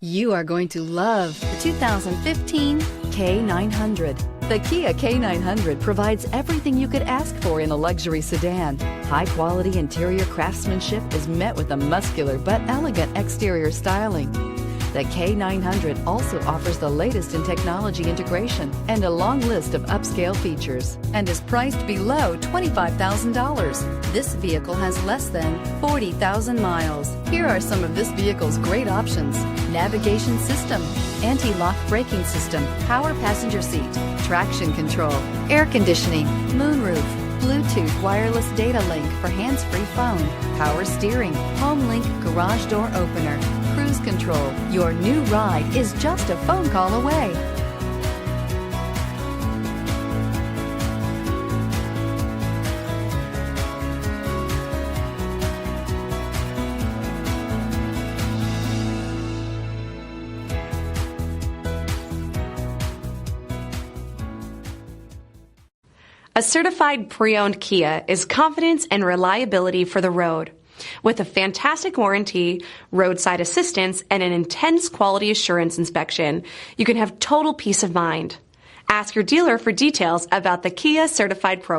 You are going to love the 2015 K900. The Kia K900 provides everything you could ask for in a luxury sedan. High-quality interior craftsmanship is met with a muscular but elegant exterior styling. The K900 also offers the latest in technology integration and a long list of upscale features and is priced below $25,000. This vehicle has less than 40,000 miles. Here are some of this vehicle's great options: navigation system, anti-lock braking system, power passenger seat, traction control, air conditioning, moonroof, Bluetooth wireless data link for hands-free phone, power steering, HomeLink garage door opener, cruise control. Your new ride is just a phone call away. A certified pre-owned Kia is confidence and reliability for the road. With a fantastic warranty, roadside assistance, and an intense quality assurance inspection, you can have total peace of mind. Ask your dealer for details about the Kia Certified Program.